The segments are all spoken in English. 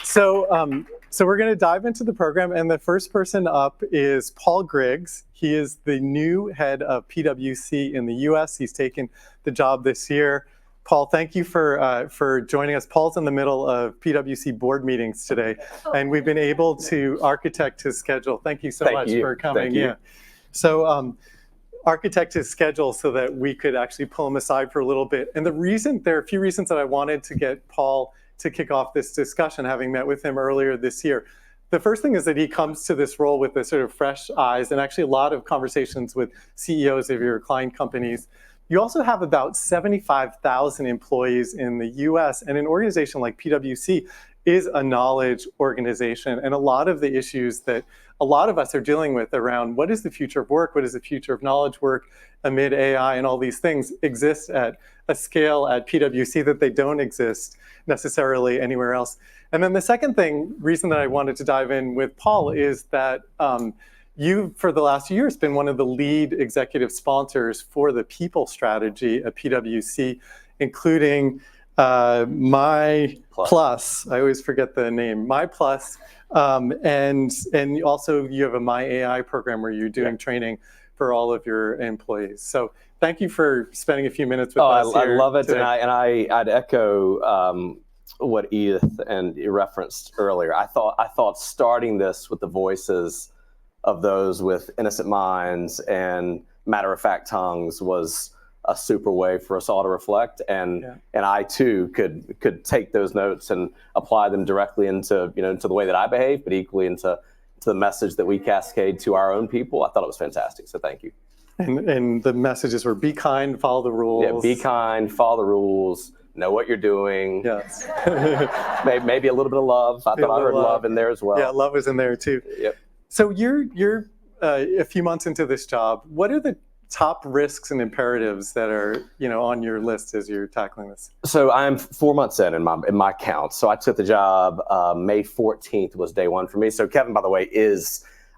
So we're going to dive into the program, and the first person up is Paul Griggs. He is the new head of PwC in the US. He's taken the job this year. Paul, thank you for joining us. Paul's in the middle of PwC board meetings today, and we've been able to architect his schedule. Thank you so much for coming. Thank you. Yeah. So architect his schedule so that we could actually pull him aside for a little bit. And there are a few reasons that I wanted to get Paul to kick off this discussion, having met with him earlier this year. The first thing is that he comes to this role with a sort of fresh eyes and actually a lot of conversations with CEOs of your client companies. You also have about 75,000 employees in the US, and an organization like PwC is a knowledge organization. And a lot of the issues that a lot of us are dealing with around what is the future of work, what is the future of knowledge work amid AI and all these things exist at a scale at PwC that they don't exist necessarily anywhere else. And then the second reason that I wanted to dive in with Paul is that you, for the last year, has been one of the lead executive sponsors for the people strategy at PwC, including My Plus. I always forget the name, My Plus, and also you have a My AI program where you're doing training for all of your employees. So thank you for spending a few minutes with us here. I love it, today. and I'd echo what Edith and you referenced earlier. I thought starting this with the voices of those with innocent minds and matter-of-fact tongues was a super way for us all to reflect, and I too could take those notes and apply them directly into the way that I behave, but equally into the message that we cascade to our own people. I thought it was fantastic, so thank you. And the messages were: be kind, follow the rules. Yeah, be kind, follow the rules, know what you're doing. Yes. Maybe a little bit of love. I thought I heard love in there as well. Yeah, love was in there too. Yep. So you're a few months into this job. What are the top risks and imperatives that are on your list as you're tackling this? So I'm 4 months in my count. So I took the job May 14th was day one for me. So Kevin, by the way,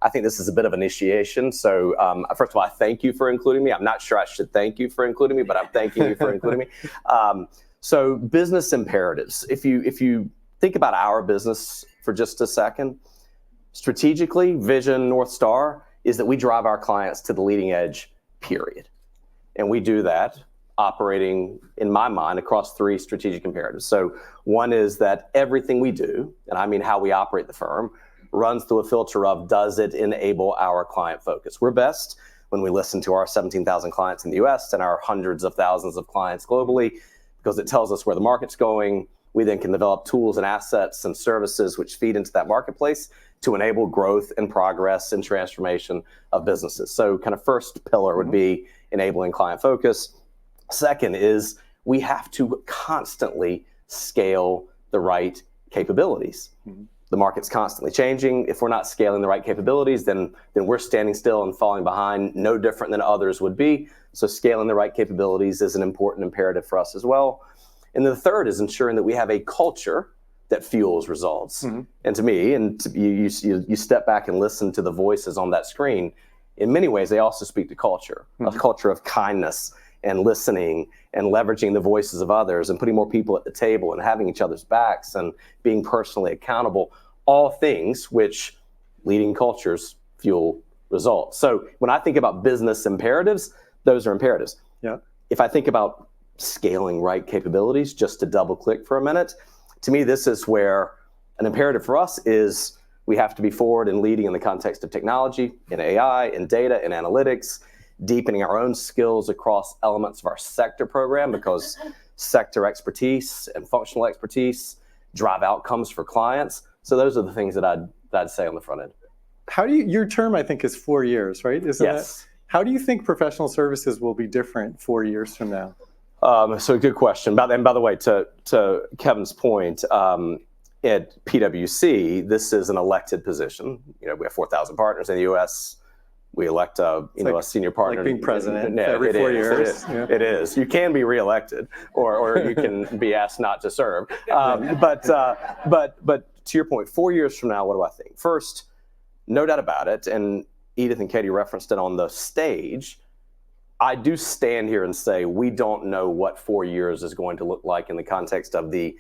I think this is a bit of initiation. So first of all, I thank you for including me. I'm not sure I should thank you for including me, but I'm thanking you for including me. So business imperatives. If you think about our business for just a second, strategically, vision, North Star is that we drive our clients to the leading edge, period. And we do that operating, in my mind, across three strategic imperatives. So one is that everything we do, and I mean how we operate the firm, runs through a filter of, does it enable our client focus? We're best when we listen to our 17,000 clients in the US and our hundreds of thousands of clients globally, because it tells us where the market's going. We then can develop tools and assets and services which feed into that marketplace to enable growth and progress and transformation of businesses. So kind of first pillar would be enabling client focus. Second is we have to constantly scale the right capabilities. The market's constantly changing. If we're not scaling the right capabilities, then we're standing still and falling behind, no different than others would be. So scaling the right capabilities is an important imperative for us as well. And the third is ensuring that we have a culture that fuels results. And to me, you step back and listen to the voices on that screen, in many ways, they also speak to culture, a culture of kindness and listening and leveraging the voices of others and putting more people at the table and having each other's backs and being personally accountable, all things which leading cultures fuel results. So when I think about business imperatives, those are imperatives. Yeah. If I think about scaling right capabilities, just to double click for a minute, to me, this is where an imperative for us is we have to be forward and leading in the context of technology, in AI, in data, in analytics, deepening our own skills across elements of our sector program, because sector expertise and functional expertise drive outcomes for clients. So those are the things that I'd say on the front end. How do your term, I think, is 4 years, right? Isn't Yes. How do you think professional services will be different 4 years from now? So good question. And by the way, to Kevin's point, at PwC, this is an elected position. We have 4,000 partners in the U.S. We elect a senior partner. Like being president Yeah, every 4 years. It is. You can be reelected, or you can be asked not to serve. But to your point, 4 years from now, what do I think? First, no doubt about it, and Edith and Katie referenced it on the stage, I do stand here and say we don't know what 4 years is going to look like in the context of the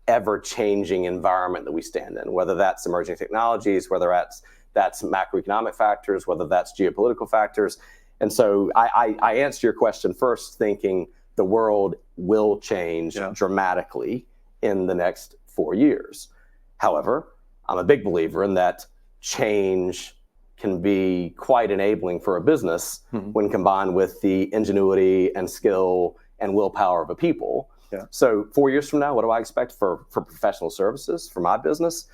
ever-changing environment that we stand in, whether that's emerging technologies, whether that's macroeconomic factors, whether that's geopolitical factors. And so I answer your question first thinking the world will change dramatically in the next 4 years. However, I'm a big believer in that change can be quite enabling for a business when combined with the ingenuity and skill and willpower of a people. So 4 years from now, what do I expect for professional services, for my business?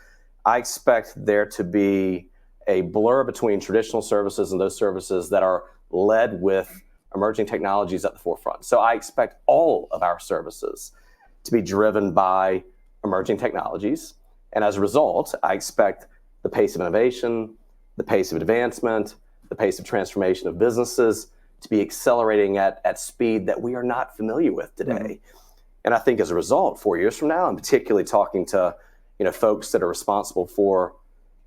I expect there to be a blur between traditional services and those services that are led with emerging technologies at the forefront. So I expect all of our services to be driven by emerging technologies. And as a result, I expect the pace of innovation, the pace of advancement, the pace of transformation of businesses to be accelerating at speed that we are not familiar with today. And I think as a result, 4 years from now, I'm particularly talking to folks that are responsible for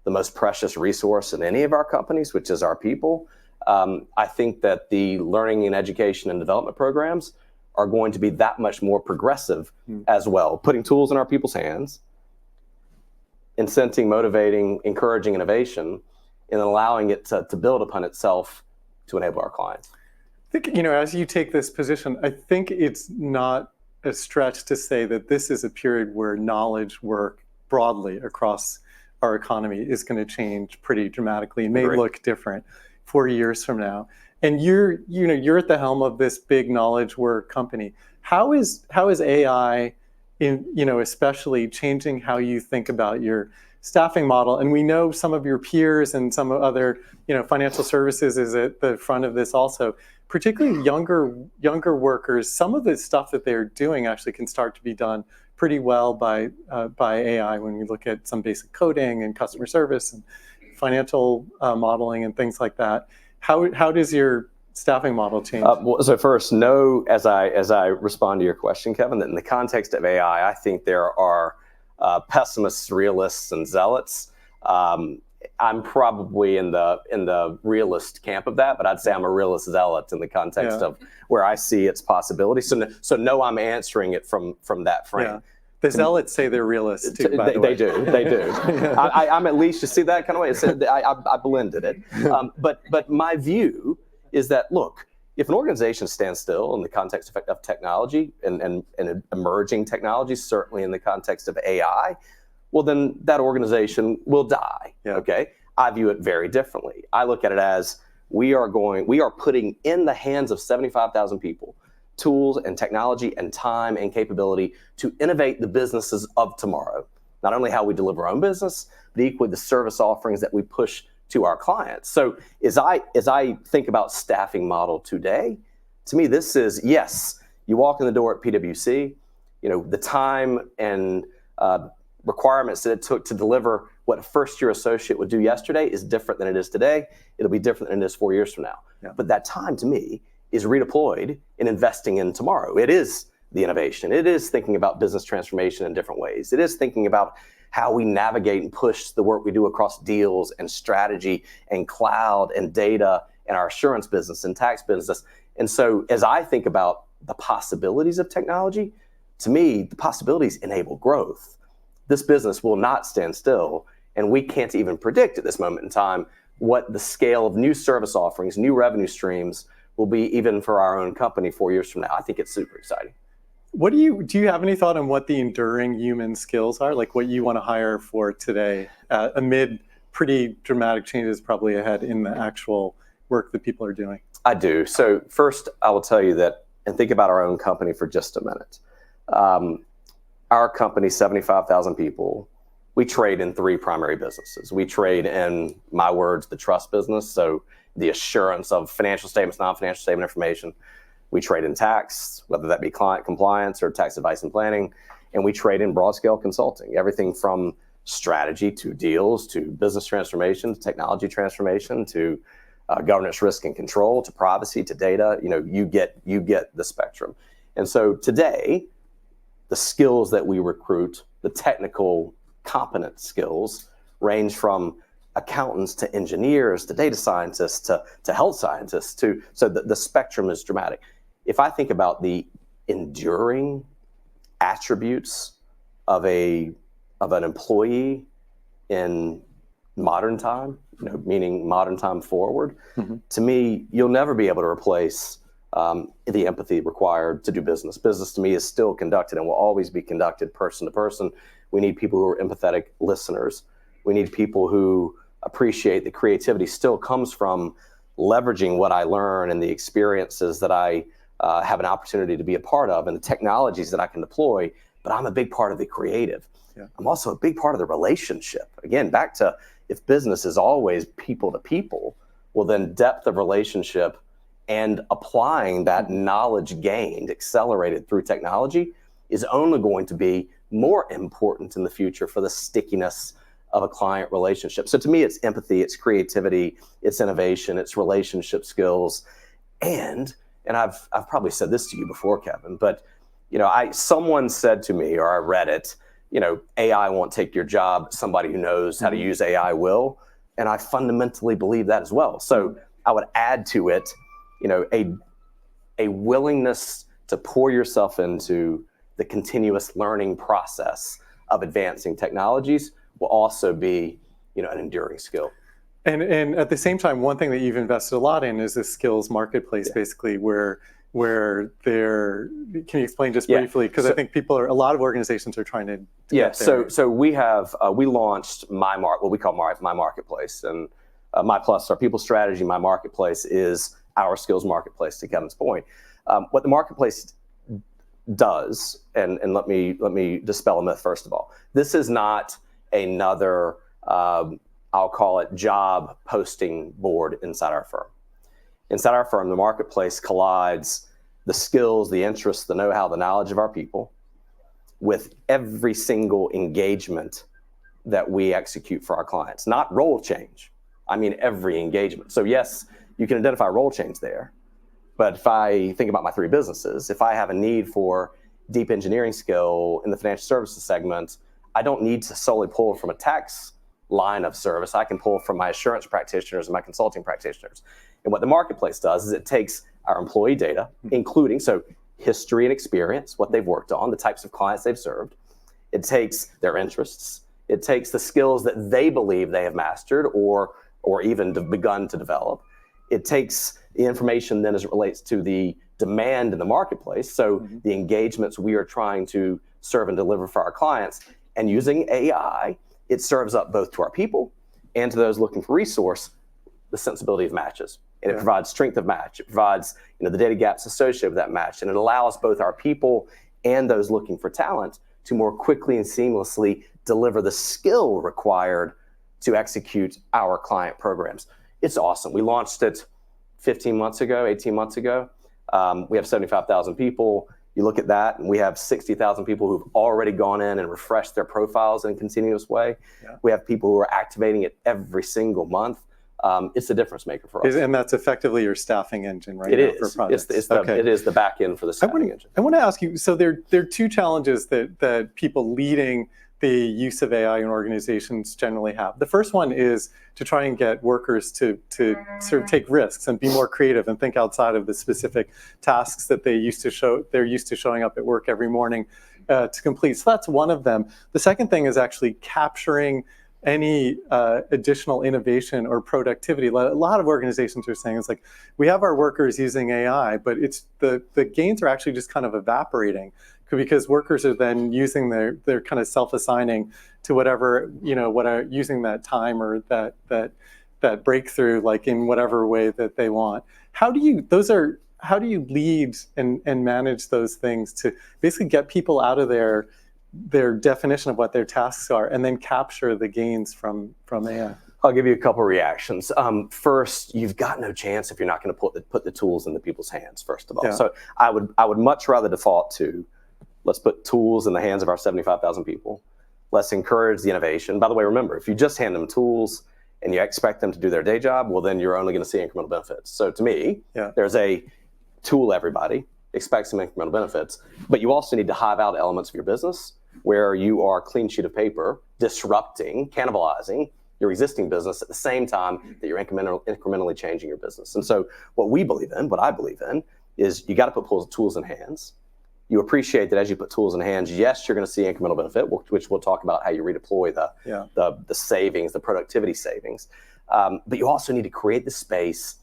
the most precious resource in any of our companies, which is our people. I think that the learning and education and development programs are going to be that much more progressive as well, putting tools in our people's hands, incenting, motivating, encouraging innovation, and allowing it to build upon itself to enable our clients. I think, as you take this position, I think it's not a stretch to say that this is a period where knowledge work broadly across our economy is going to change pretty dramatically. It may look different 4 years from now. And you're at the helm of this big knowledge work company. How is AI especially changing how you think about your staffing model? And we know some of your peers and some other, financial services is at the front of this also. Particularly younger workers, some of the stuff that they're doing actually can start to be done pretty well by AI when we look at some basic coding and customer service and financial modeling and things like that. How does your staffing model change? So first, as I respond to your question, Kevin, that in the context of AI, I think there are pessimists, realists, and zealots. I'm probably in the realist camp of that, but I'd say I'm a realist zealot in the context of where I see its possibility. So no, I'm answering it from that frame. Yeah. The zealots say they're realists too, by the way. They do. I'm at least, you see that kind of way. I blended it. But my view is that, look, if an organization stands still in the context of technology and emerging technologies, certainly in the context of AI, well, then that organization will die, okay? I view it very differently. I look at it as we are putting in the hands of 75,000 people tools and technology and time and capability to innovate the businesses of tomorrow. Not only how we deliver our own business, but equally the service offerings that we push to our clients. So as I think about staffing model today, to me, this is, yes, you walk in the door at PwC, the time and requirements that it took to deliver what a first-year associate would do yesterday is different than it is today. It'll be different than it is 4 years from now. But that time, to me, is redeployed in investing in tomorrow. It is the innovation. It is thinking about business transformation in different ways. It is thinking about how we navigate and push the work we do across deals and strategy and cloud and data and our assurance business and tax business. And so as I think about the possibilities of technology, to me, the possibilities enable growth. This business will not stand still, and we can't even predict at this moment in time what the scale of new service offerings, new revenue streams will be even for our own company 4 years from now. I think it's super exciting. Do you have any thought on what the enduring human skills are, like what you want to hire for today amid pretty dramatic changes probably ahead in the actual work that people are doing? I do. So first, I will tell you that, and think about our own company for just a minute. Our company, 75,000 people, we trade in three primary businesses. We trade in, my words, the trust business, so the assurance of financial statements, non-financial statement information. We trade in tax, whether that be client compliance or tax advice and planning. And we trade in broad scale consulting, everything from strategy to deals to business transformation to technology transformation to governance, risk and control to privacy to data. You get the spectrum. And so today, the skills that we recruit, the technical competent skills, range from accountants to engineers to data scientists to health scientists so the spectrum is dramatic. If I think about the enduring attributes of an employee in modern time, meaning modern time forward, to me, you'll never be able to replace the empathy required to do business. Business to me is still conducted and will always be conducted person to person. We need people who are empathetic listeners. We need people who appreciate that creativity still comes from leveraging what I learn and the experiences that I have an opportunity to be a part of and the technologies that I can deploy, but I'm a big part of the creative. Yeah. I'm also a big part of the relationship. Again, back to if business is always people to people, well then depth of relationship and applying that knowledge gained, accelerated through technology, is only going to be more important in the future for the stickiness of a client relationship. So to me, it's empathy, it's creativity, it's innovation, it's relationship skills. And I've probably said this to you before, Kevin, but someone said to me, or I read it, AI won't take your job. Somebody who knows how to use AI will. And I fundamentally believe that as well. So I would add to it, a willingness to pour yourself into the continuous learning process of advancing technologies will also be, an enduring skill. And at the same time, one thing that you've invested a lot in is the skills marketplace, basically, where they're. Can you explain just briefly? Because I think a lot of organizations are trying to. Get there. So we have we launched what we call my marketplace, and My Plus, our people strategy. My marketplace is our skills marketplace. To Kevin's point, what the marketplace does, and let me dispel a myth first of all. This is not another. I'll call it job posting board inside our firm. Inside our firm, the marketplace collides the skills, the interests, the know-how, the knowledge of our people with every single engagement that we execute for our clients. Not role change. I mean every engagement. So yes, you can identify role change there. But if I think about my three businesses, if I have a need for deep engineering skill in the financial services segment, I don't need to solely pull from a tax line of service. I can pull from my assurance practitioners and my consulting practitioners. And what the marketplace does is it takes our employee data, including history and experience, what they've worked on, the types of clients they've served. It takes their interests. It takes the skills that they believe they have mastered or even begun to develop. It takes the information then as it relates to the demand in the marketplace. So the engagements we are trying to serve and deliver for our clients. And using AI, it serves up both to our people and to those looking for resource the sensibility of matches. And it provides strength of match. It provides the data gaps associated with that match. And it allows both our people and those looking for talent to more quickly and seamlessly deliver the skill required to execute our client programs. It's awesome. We launched it 18 months ago. We have 75,000 people. You look at that, and we have 60,000 people who've already gone in and refreshed their profiles in a continuous way. Yeah. We have people who are activating it every single month. It's a difference maker for us. And that's effectively your staffing engine, right? It is. It is the back end for the staffing engine. I want to ask you, so there are two challenges that people leading the use of AI in organizations generally have. The first one is to try and get workers to sort of take risks and be more creative and think outside of the specific tasks that they're used to showing up at work every morning to complete. So that's one of them. The second thing is actually capturing any additional innovation or productivity. A lot of organizations are saying it's like, we have our workers using AI, but it's the gains are actually just kind of evaporating because workers are then using their kind of self-assigning to whatever, using that time or that breakthrough, like in whatever way that they want. How do you lead and manage those things to basically get people out of their definition of what their tasks are and then capture the gains from AI? I'll give you a couple of reactions. First, you've got no chance if you're not going to put the tools into people's hands, first of all. Yeah. So I would much rather default to, let's put tools in the hands of our 75,000 people. Let's encourage the innovation. By the way, remember, if you just hand them tools and you expect them to do their day job, well, then you're only going to see incremental benefits. So to me, there's a tool everybody expects some incremental benefits, but you also need to hive out elements of your business where you are clean sheet of paper, disrupting, cannibalizing your existing business at the same time that you're incrementally changing your business. And so what I believe in, is you got to put tools in hands. you appreciate that as you put tools in hands, yes, you're going to see incremental benefit, which we'll talk about how you redeploy the savings, the productivity savings. But you also need to create the space,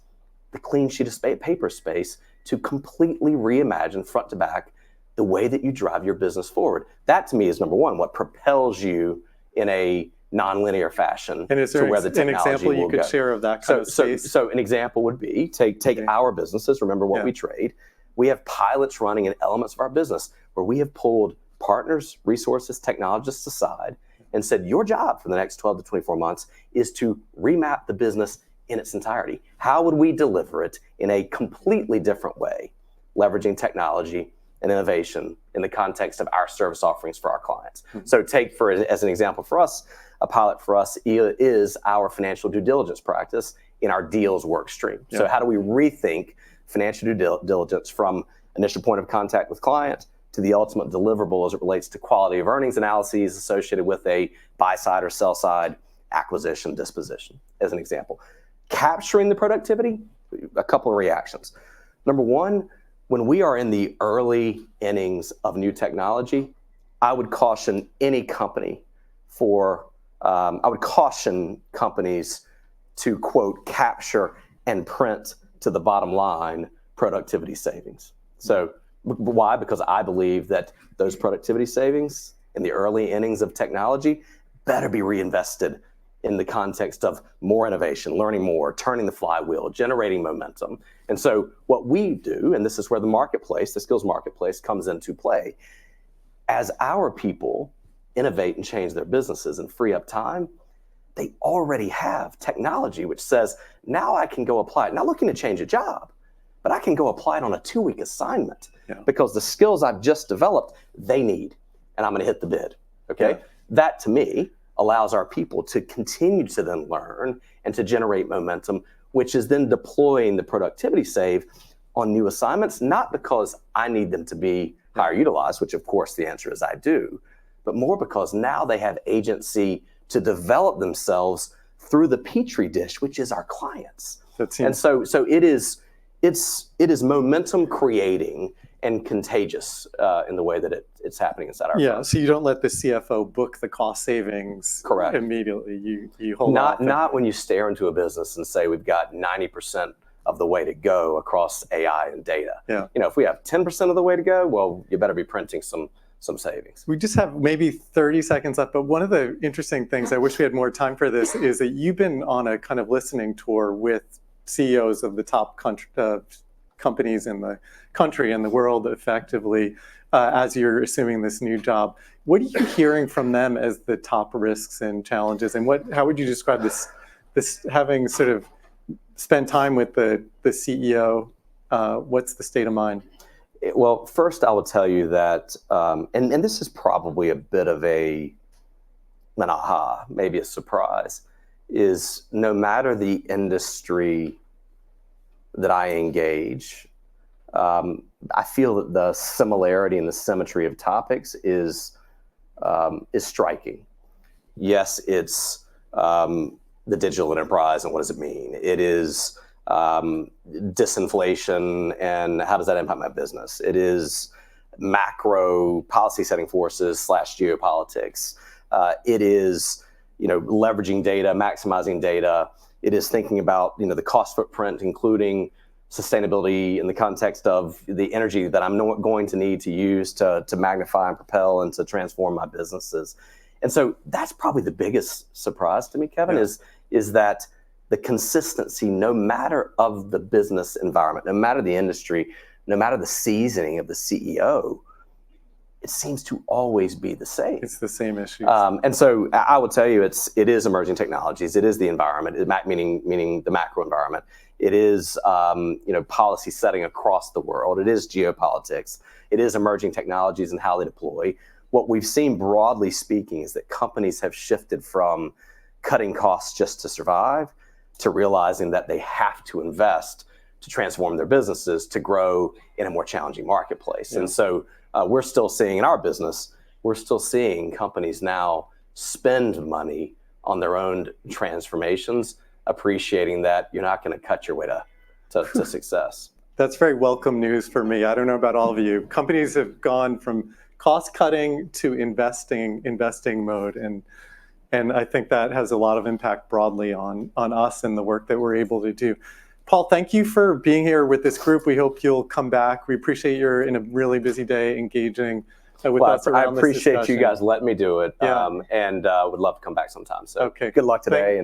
the clean sheet of paper space, to completely reimagine front to back the way that you drive your business forward. That to me is number one, what propels you in a nonlinear fashion and is there to where the technology an example you could go. share of that kind of space? So an example would be take our businesses, remember what we trade. We have pilots running in elements of our business where we have pulled partners, resources, technologists aside and said, your job for the next 12 to 24 months is to remap the business in its entirety. How would we deliver it in a completely different way, leveraging technology and innovation in the context of our service offerings for our clients? So take as an example for us, a pilot for us is our financial due diligence practice in our deals work stream. So how do we rethink financial due diligence from initial point of contact with client to the ultimate deliverable as it relates to quality of earnings analyses associated with a buy side or sell side acquisition disposition, as an example. Capturing the productivity, a couple of reactions. Number one, when we are in the early innings of new technology, I would caution any company companies to, quote, capture and print to the bottom line productivity savings. So why? Because I believe that those productivity savings in the early innings of technology better be reinvested in the context of more innovation, learning more, turning the flywheel, generating momentum. And so what we do, and this is where the skills marketplace comes into play, as our people innovate and change their businesses and free up time, they already have technology which says, now I can go apply it. Not looking to change a job, but I can go apply it on a 2-week assignment because the skills I've just developed, they need, and I'm going to hit the bid, okay? That to me allows our people to continue to then learn and to generate momentum, which is then deploying the productivity save on new assignments, not because I need them to be higher utilized, which of course the answer is I do, but more because now they have agency to develop themselves through the petri dish, which is our clients. And so it is momentum creating and contagious in the way that it's happening inside our firm. So you don't let the CFO book the cost savings immediately. You hold off. Not when you stare into a business and say we've got 90% of the way to go across AI and data. If we have 10% of the way to go, well, you better be printing some savings. We just have maybe 30 seconds left, but one of the interesting things, I wish we had more time for this, is that you've been on a kind of listening tour with CEOs of the top companies in the country and the world effectively as you're assuming this new job. What are you hearing from them as the top risks and challenges, and how would you describe this having sort of spent time with the CEO, what's the state of mind? Well, first I will tell you that, and this is probably a bit of an aha, maybe a surprise, is no matter the industry that I engage, I feel that the similarity and the symmetry of topics is striking. Yes, it's the digital enterprise and what does it mean? It is disinflation and how does that impact my business? It is macro policy setting forces / geopolitics. It is leveraging data, maximizing data. It is thinking about the cost footprint, including sustainability in the context of the energy that I'm going to need to use to magnify and propel and to transform my businesses. And so that's probably the biggest surprise to me, Kevin, is that the consistency, no matter of the business environment, no matter the industry, no matter the seasoning of the CEO, it seems to always be the same. It's the same issue. And so I would tell you, it is emerging technologies. It is the environment, meaning the macro environment. It is policy setting across the world. It is geopolitics. It is emerging technologies and how they deploy. What we've seen, broadly speaking, is that companies have shifted from cutting costs just to survive to realizing that they have to invest to transform their businesses to grow in a more challenging marketplace. And so we're still seeing in our business, companies now spend money on their own transformations, appreciating that you're not going to cut your way to success. That's very welcome news for me. I don't know about all of you. Companies have gone from cost cutting to investing mode, and I think that has a lot of impact broadly on us and the work that we're able to do. Paul, thank you for being here with this group. We hope you'll come back. We appreciate you're in a really busy day engaging with us around this discussion. I appreciate you guys letting me do it, Yeah. and would love to come back sometime. So okay. good luck today.